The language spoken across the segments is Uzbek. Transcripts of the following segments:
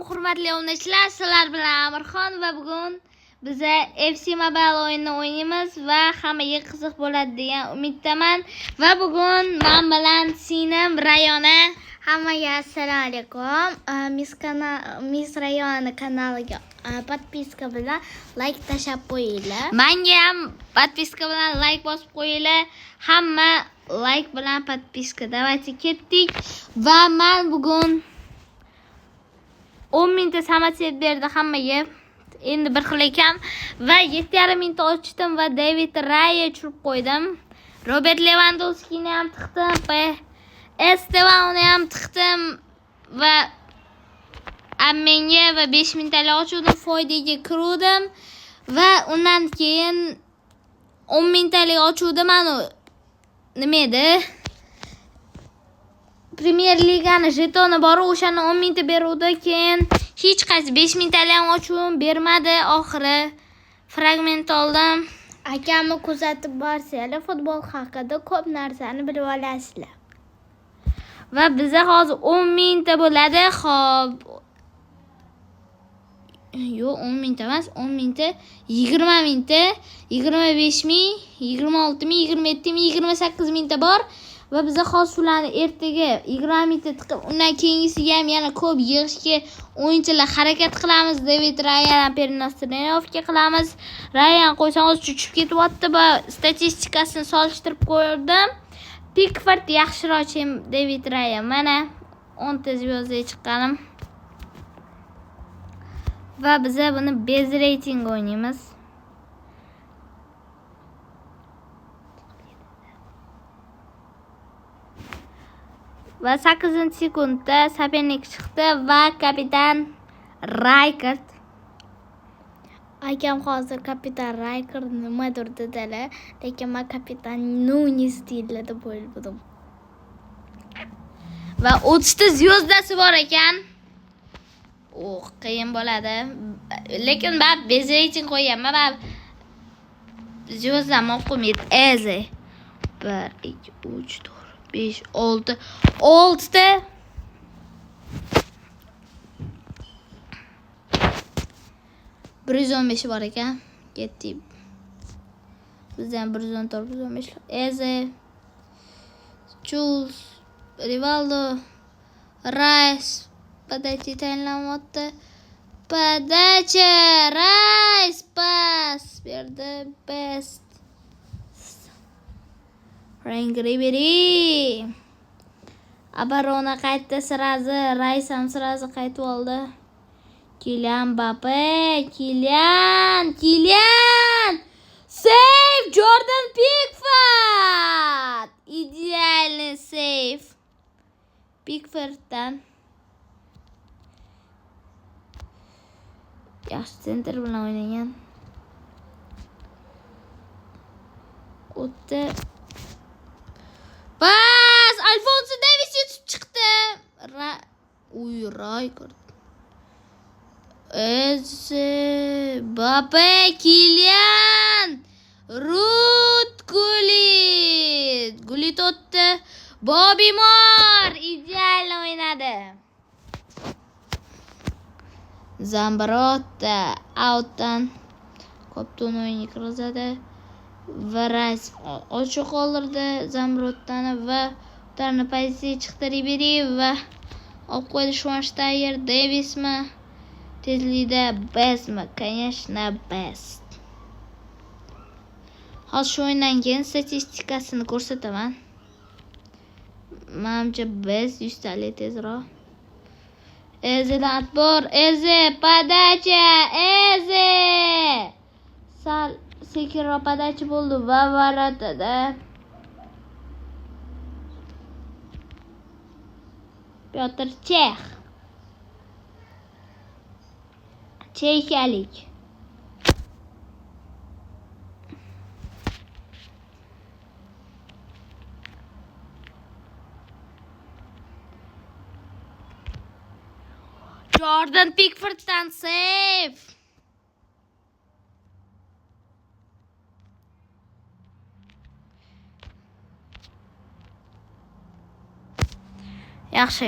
hurmatli obunachilar, sizlar bilan Amirxon va bugun biza FC Mobile o'yinini o'ynaymiz va hammaga qiziq bo'ladi degan umiddaman. Va bugun men bilan singlim Rayona. Hammaga assalomu alaykum. Miss Rayona kanaliga podpiska bilan like tashab qo'yinglar. Menga ham podpiska bilan like bosib qo'yinglar. Hamma like bilan podpiska. Davaychi ketdik. Va men bugun 10 minutda samoset berdi hammaga. Endi bir xil ekan va 7,5 minut ochdim va David Raya tushirib qo'ydim. Robert Lewandowskini ham tiqdim va Estevani ham tiqdim va menga va 5 mingtalik ochuvdim, foydaga kirdim va undan keyin 10 mingtalik ochuvdim. Mana nima edi? Premier Ligani jetoni bor, o'shani 10 mingta beruvdi, keyin hech qaysi 5 mingtalik ham ochuvim bermadi. Oxiri fragment oldim. Akamni kuzatib borsanglar, futbol haqida ko'p narsani bilib olasizlar. Va bizga hozir 10 mingta bo'ladi. Xo'p. Yo'q, 10 mingta emas, 10 mingta, 20 mingta, 25 ming, 26 ming, 27 ming, 28 mingta bor. Va bizga hozir shularni ertaga 20 mingta tiqib, undan keyingisiga ham yana ko'p yig'ishga o'yinchilar harakat qilamiz. David Ryan Pernostrinovga qilamiz. Ryan qo'ysangiz cho'chib ketyapti va statistikasini solishtirib ko'rdim. Pickford yaxshiroq David Ryan. Mana 10 ta звездga chiqqanim. Va biz buni bez rating o'ynaymiz. Va 8-sekundda sopernik chiqdi va kapitan Raykard. Akam hozir kapitan Raykard nimadir dedilar, lekin men kapitan Nunes deyiladi bo'ldim. Va 30 ta zvezdasi bor ekan. Qiyin bo'ladi. Lekin men bez rating qo'yganman. Men zvezdam o'qimaydi. Eze 1 2 3 4 5 6 ta. $115 bor ekan. Ketdik. Bizdan 114, 115. Eze, Jules, Rivaldo, Rice, Padachi tayinlanmoqda. Padachi, Rice pas berdi. Best. Frank Ribery. Abarona qaytdi sirazi, Rice ham sirazi qaytib oldi. Kylian Mbappe, Kylian! Save Jordan Pickford! Idealniy save. Pickforddan. Yaxshi center bilan o'ynagan. O'tdi. Bas! Alfonso Davies yetib chiqdi. Raykard. Mbappe, Kylian, Ruud Gullit o'tdi. Bobby Moore ideal o'ynadi. Zambrota outdan kopton o'yinga kirgizadi. Varaz ochiq qoldirdi Zambrotani va ularni pozitsiya chiqdi. Ribery va olib qo'ydi Schweinsteiger. Davismi? Tezlikda bestmi? Конечно, best. Hozir shu o'yindan keyin statistikasini ko'rsataman. Menimcha best 100 talik tezroq. Ezedan atbor, Eze, Padachi, Eze. Sal sekinroq Padachi bo'ldi va varatada. Pyotr Chexiyalik. Jordan Pickforddan save. Yaxshi.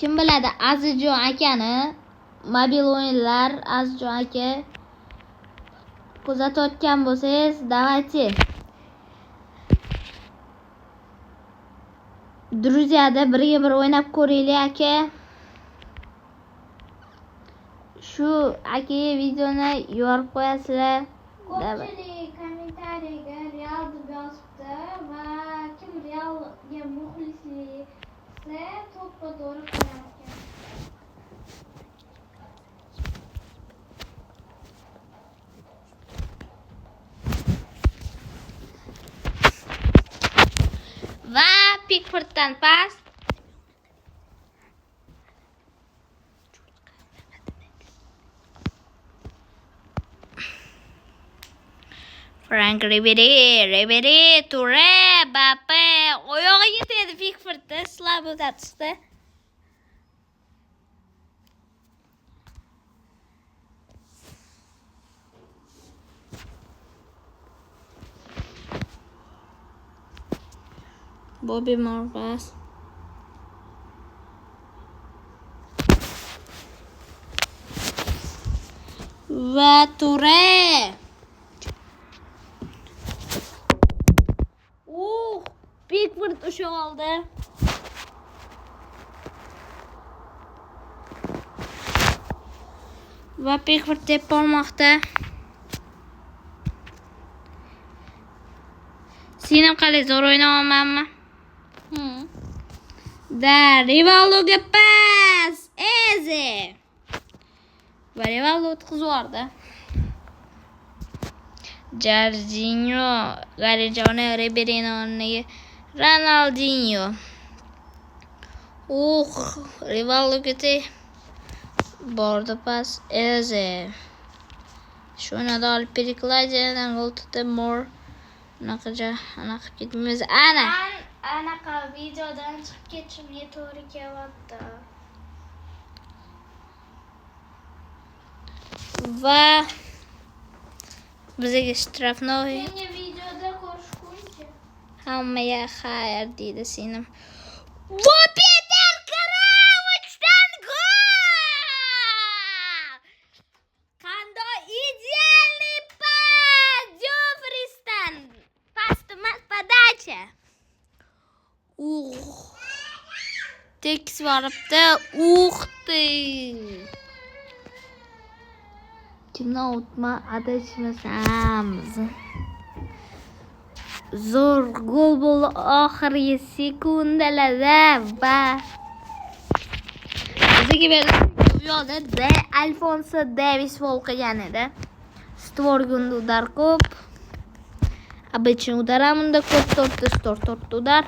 Kim biladi Azizjon akani? Mobil o'yinlar Azizjon aka kuzatayotgan bo'lsangiz, давайте. Друзьяda birga bir o'ynab ko'raylik aka. Shu akaga videoni yorib qo'yasizlar. Ko'pchilik kommentariyaga Real deb yozibdi va kim Realga muxlisligi to'ppa-to'g'ri qilyapti. Va Pickforddan pas. Frank Ribery, Toure, Mbappe. Oyog'iga tegdi Pickfordda, slabo tatishdi. Bobby Marcus. Va Toure. Pickford o'sha oldi. Va Pickford deb bormoqda. Sinem qalay zo'r o'ynayapmanmi? Da Rivaldoga pas. Eze. Va Rivaldo o'tkazib yubordi. Jorginho, Garejone, Ribery'ning o'rniga Ronaldinho. Rivaldoga bordi pas. Eze. Shuni da olib Periklajdan gol tutdi. More anaqa ketmaymiz. Anaqa videodan chiqib ketishimga to'g'ri kelyapti. Va bizga shtrafnoy. Menga videoda ko'rishguncha. Hammaga xayr deydi Sinem. Va Peter Crouch'dan gol! Qanday idealniy pas Jofrisdan. Pastumas podacha. Tekis boribdi. Kimdan o'tma adashmasamiz. Zo'r gol bo'ldi oxirgi sekundalarda va bizga berilgan bu yo'lda Alfonso Davis gol qilgan edi. Stvorgunda udar ko'p. Обычный udar ham unda ko'p, 4 udar.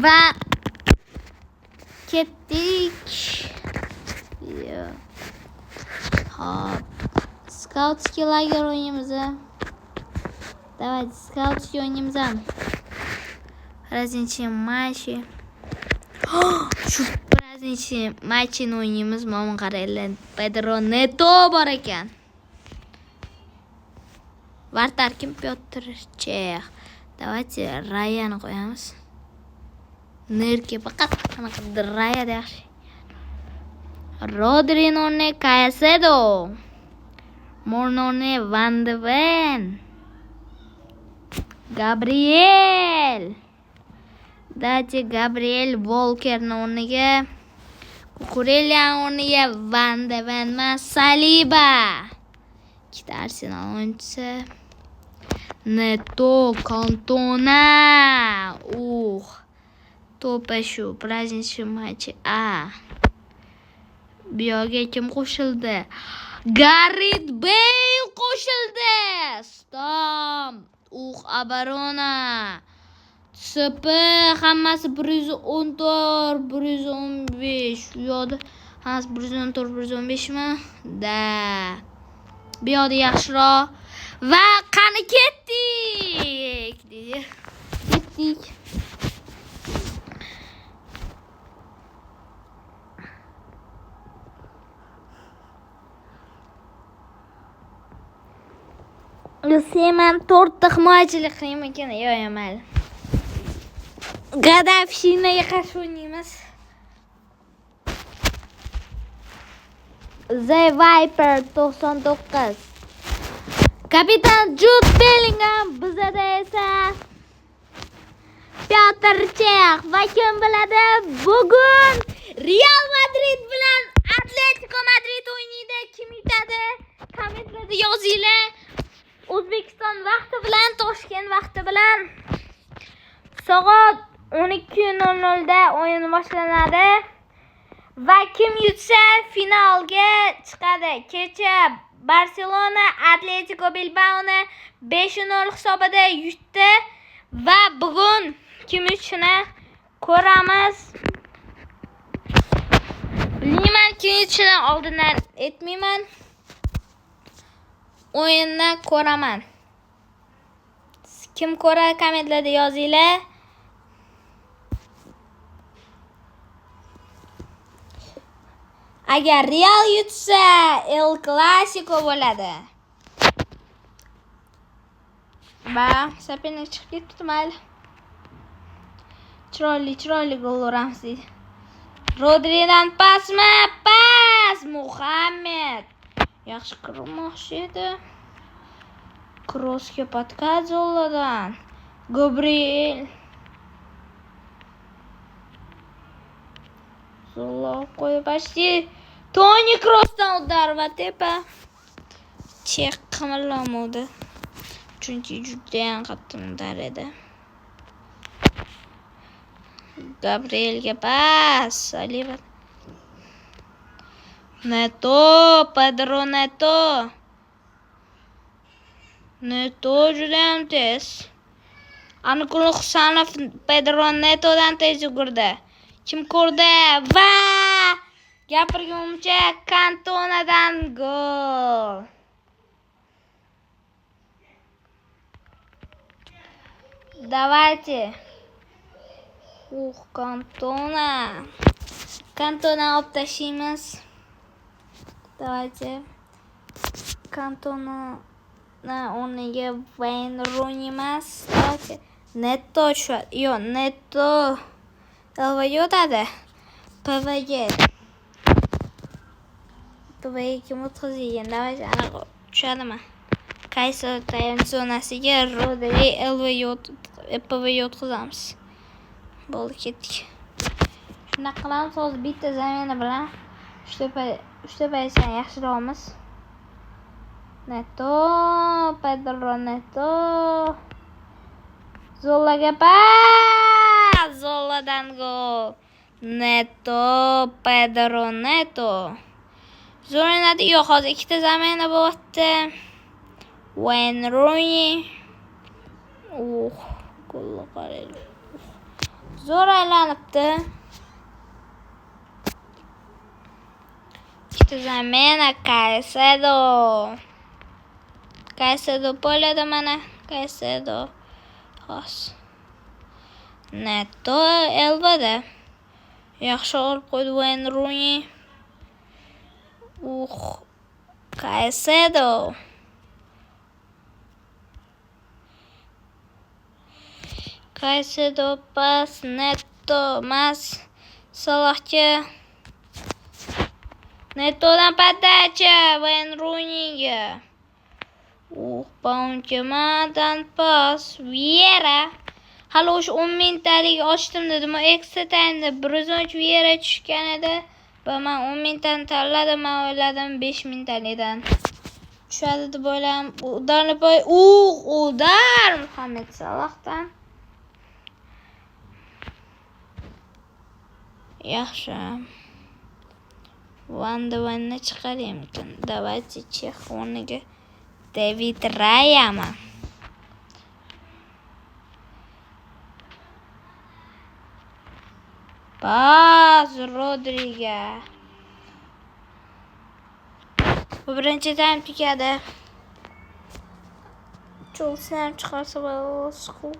Va ketdik. Hop. Skautskiy lager o'ynaymiz. Давайте skautskiy o'ynaymiz. Праздничный матчи. Shu праздничный matchini o'ynaymiz. Mana qaranglar. Pedro Neto bor ekan. Vartar kim? Pyotr Chech. Давайте Rayani qo'yamiz. Nerga faqat qanaqa Raya yaxshi. Rodri'ni Caicedo. Mornoni Van de Ven. Gabriel. Dati Gabriel Walker'ning o'rniga Kukurella o'rniga Van de Ven va Saliba. Ikkita Arsenal o'yinchisi. Neto, Cantona. To'pa shu праздничный match. Bu yo'lga kim qo'shildi? Gareth Bale qo'shildi. Stom. Abarona. SP hammasi 114, 115. Bu yo'lda hammasi 114, 115 mi? Da. Bu yo'lda yaxshiroq. Va qani ketdik. Ketdik. Seman 4 himoyachilik qilmayman ekan, yo'q mayli. Gadafshinaga qarshi o'ynaymiz. The Viper 99. Kapitan Jude Bellingham, bizada esa Petr Cech va kim biladi, bugun Real Madrid bilan Atletico Madrid o'ynaydi. Kim yutadi? Kommentlarda yozinglar. O'zbekiston vaqti bilan, Toshkent vaqti bilan soat 12:00 da o'yin boshlanadi va kim yutsa finalga chiqadi. Kecha Barselona Atletico Bilbao'ni 5-0 hisobida yutdi va bugun kim yutishini ko'ramiz. Bilmayman, kim yutishini oldindan aytmayman. O'yinni ko'raman. Kim ko'radi, kommentlarda yozinglar. Agar Real yutsa, El Clasico bo'ladi. Va so'pinlik chiqib ketdi, mayli. Chiroyli gol uramiz. Rodridan pasmi? Pas! Muhammed. Yaxshi kirmoqchi edi. Kroosga podkaz yo'llagan. Gabriel. Zola qo'yib bashti. Toni Kroosdan udar va tepa. Chek qimirlamadi. Chunki juda ham qattiq udar edi. Gabrielga pas. Oliver. Neto, Pedro Neto. Neto juda ham tez. Anqul Husanov Pedro Netodan tez yugurdi. Kim ko'rdi? Va gapirguncha Kantonadan gol. Давайте. Kantona olib tashlaymiz. Давайте. Kantona o'rniga Wayne Rooney emas. Neto tushadi. Yo'q, Neto Elva yotadi. PVG kim o'tkazgan? Давайте anaqa tushadimi? Qaysi taym zonasiga Rodri Elva PVG o'tkazamiz. Bo'ldi, ketdik. Shunaqa qilamiz, hozir bitta zamina bilan 3 paysan yaxshiroqmiz. Neto, Pedro Neto. Zolaga pas! Zoladan gol. Neto, Pedro Neto. Zo'rinadi, yo'q, hozir ikkita zamina bo'lyapti. Wayne Rooney. Golga qaraylik. Zo'r aylanibdi. Ikkita zamina Caicedo bo'ladi mana. Caicedo. Xos. Neto Elvada. Yaxshi olib qo'ydi Wayne Rooney. Caicedo. Caicedo pas, Neto mas. Salahga. Netodan patacha Wayne Rooneyga. Paunchamadan pas. Vieira. Hali o'sha 10 mingtalik ochdim dedim. Extra time'da Bruno Vieira tushgan edi. Va men 10 mingtani tanladim. Men o'yladim 5 mingtalikdan tushadi deb o'yladim. Udarni qo'y. Udar Muhammad Salahdan. Yaxshi. Vanni chiqaryapman. Давайте Chech o'rniga David Raya'mi? Pas Rodriga. Birinchi taym tugadi. Chelsea ham chiqarsa bo'ladi.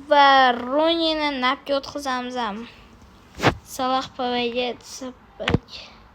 Va Rooneyni napga o'tkazamiz ham. Salah PVG